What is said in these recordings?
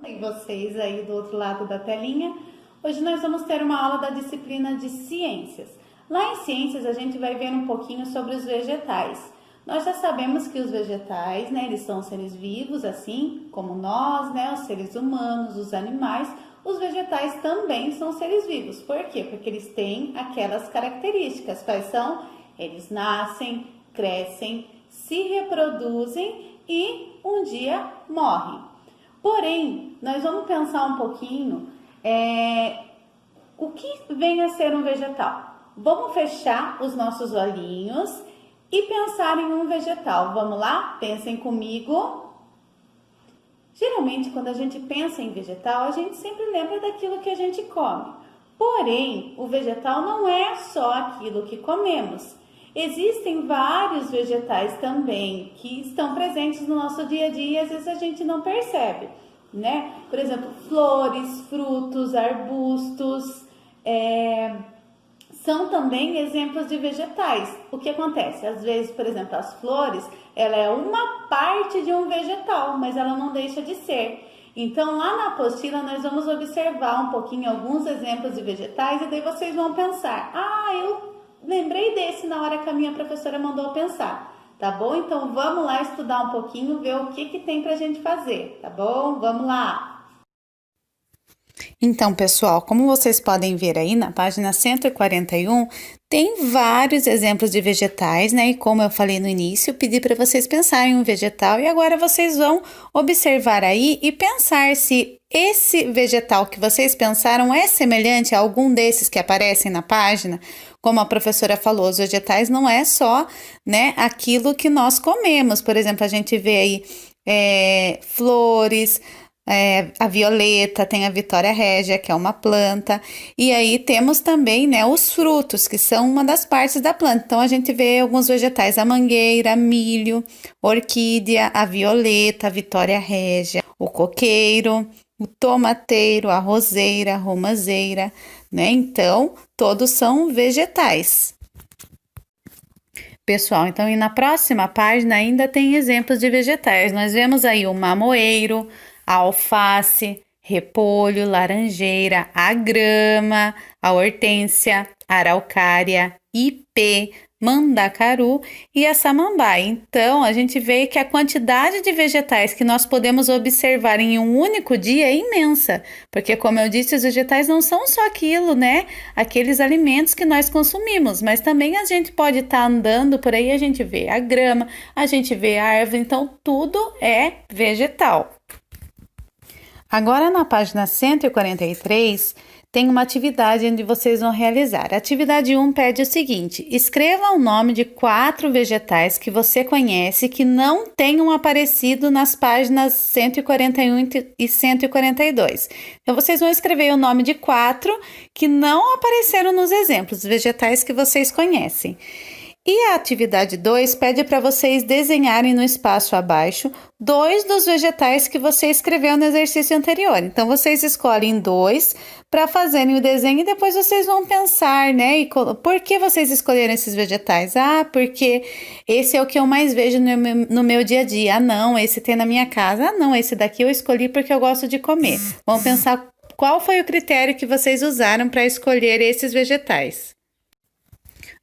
E vocês aí do outro lado da telinha. Hoje nós vamos ter uma aula da disciplina de ciências. Lá em ciências a gente vai ver um pouquinho sobre os vegetais. Nós já sabemos que os vegetais, né, eles são seres vivos, assim como nós, né, os seres humanos, os animais. Os vegetais também são seres vivos. Por quê? Porque eles têm aquelas características. Quais são? Eles nascem, crescem, se reproduzem e um dia morrem. Porém, nós vamos pensar um pouquinho o que vem a ser um vegetal. Vamos fechar os nossos olhinhos e pensar em um vegetal. Vamos lá? Pensem comigo. Geralmente, quando a gente pensa em vegetal, a gente sempre lembra daquilo que a gente come. Porém, o vegetal não é só aquilo que comemos. Existem vários vegetais também que estão presentes no nosso dia a dia e às vezes a gente não percebe, né? Por exemplo, flores, frutos, arbustos, são também exemplos de vegetais. O que acontece? Às vezes, por exemplo, as flores, ela é uma parte de um vegetal, mas ela não deixa de ser. Então, lá na apostila, nós vamos observar um pouquinho alguns exemplos de vegetais e daí vocês vão pensar, eu lembrei desse na hora que a minha professora mandou pensar, tá bom? Então, vamos lá estudar um pouquinho, ver o que tem pra gente fazer, tá bom? Vamos lá! Então, pessoal, como vocês podem ver aí na página 141, tem vários exemplos de vegetais, né? E como eu falei no início, eu pedi para vocês pensarem em um vegetal e agora vocês vão observar aí e pensar se esse vegetal que vocês pensaram é semelhante a algum desses que aparecem na página. Como a professora falou, os vegetais não é só, né, aquilo que nós comemos. Por exemplo, a gente vê aí flores, a violeta, tem a Vitória régia, que é uma planta, e aí temos também, né, os frutos, que são uma das partes da planta. Então, a gente vê alguns vegetais, a mangueira, milho, orquídea, a violeta, a Vitória régia, o coqueiro, o tomateiro, a roseira, a romazeira, né? Então, todos são vegetais. Pessoal, então, e na próxima página ainda tem exemplos de vegetais. Nós vemos aí o mamoeiro, a alface, repolho, laranjeira, a grama, a hortênsia, a araucária, ipê, mandacaru e a samambaia. Então, a gente vê que a quantidade de vegetais que nós podemos observar em um único dia é imensa, porque, como eu disse, os vegetais não são só aquilo, né? Aqueles alimentos que nós consumimos, mas também a gente pode estar andando por aí, a gente vê a grama, a gente vê a árvore, então tudo é vegetal. Agora, na página 143, tem uma atividade onde vocês vão realizar. A atividade 1 pede o seguinte: escreva o nome de 4 vegetais que você conhece que não tenham aparecido nas páginas 141 e 142. Então, vocês vão escrever o nome de 4 que não apareceram nos exemplos, vegetais que vocês conhecem. E a atividade 2 pede para vocês desenharem no espaço abaixo 2 dos vegetais que você escreveu no exercício anterior. Então, vocês escolhem 2 para fazerem o desenho e depois vocês vão pensar, né? E por que vocês escolheram esses vegetais? Porque esse é o que eu mais vejo no meu dia a dia. Não, esse tem na minha casa. Não, esse daqui eu escolhi porque eu gosto de comer. Vamos pensar qual foi o critério que vocês usaram para escolher esses vegetais.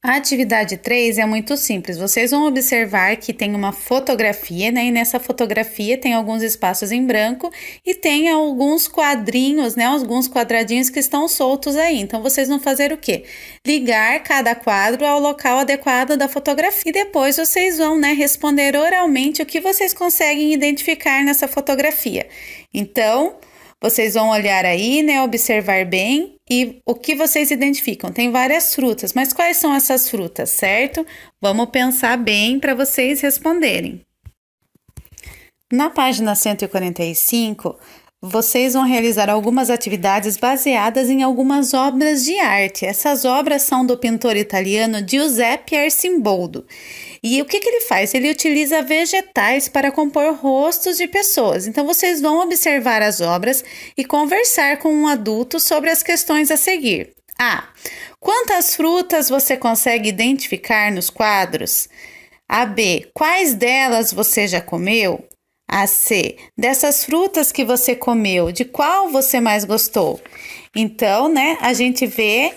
A atividade 3 é muito simples. Vocês vão observar que tem uma fotografia, né? E nessa fotografia tem alguns espaços em branco e tem alguns quadrinhos, né? Alguns quadradinhos que estão soltos aí. Então, vocês vão fazer o quê? Ligar cada quadro ao local adequado da fotografia. E depois vocês vão, né, responder oralmente o que vocês conseguem identificar nessa fotografia. Então, vocês vão olhar aí, né, observar bem e o que vocês identificam. Tem várias frutas, mas quais são essas frutas, certo? Vamos pensar bem para vocês responderem. Na página 145, vocês vão realizar algumas atividades baseadas em algumas obras de arte. Essas obras são do pintor italiano Giuseppe Arcimboldo. E o que ele faz? Ele utiliza vegetais para compor rostos de pessoas. Então, vocês vão observar as obras e conversar com um adulto sobre as questões a seguir. Quantas frutas você consegue identificar nos quadros? A B, quais delas você já comeu? A C, dessas frutas que você comeu, de qual você mais gostou? Então, né, a gente vê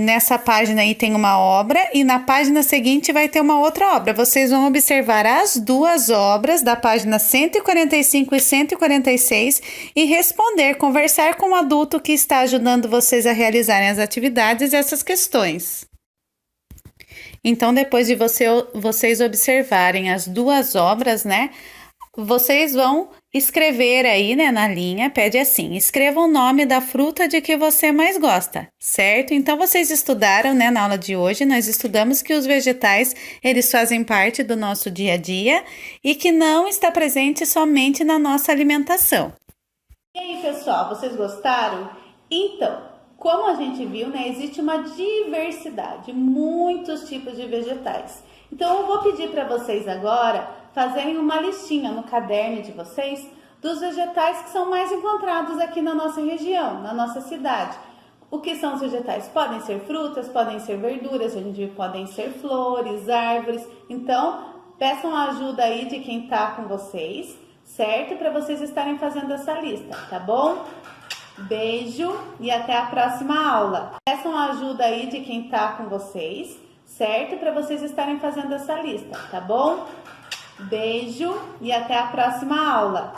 nessa página aí tem uma obra e na página seguinte vai ter uma outra obra. Vocês vão observar as duas obras da página 145 e 146 e responder, conversar com o adulto que está ajudando vocês a realizarem as atividades e essas questões. Então, depois de vocês observarem as duas obras, né? Vocês vão escrever aí, né, na linha, pede assim, escreva o nome da fruta de que você mais gosta, certo? Então, vocês estudaram, né, na aula de hoje, nós estudamos que os vegetais, eles fazem parte do nosso dia a dia e que não está presente somente na nossa alimentação. E aí, pessoal, vocês gostaram? Então, como a gente viu, né, existe uma diversidade, muitos tipos de vegetais. Então, eu vou pedir para vocês agora fazerem uma listinha no caderno de vocês dos vegetais que são mais encontrados aqui na nossa região, na nossa cidade. O que são os vegetais? Podem ser frutas, podem ser verduras, a gente viu, podem ser flores, árvores. Então, peçam a ajuda aí de quem está com vocês, certo? Para vocês estarem fazendo essa lista, tá bom? Beijo e até a próxima aula. Peçam a ajuda aí de quem está com vocês, certo? Para vocês estarem fazendo essa lista, tá bom? Beijo e até a próxima aula.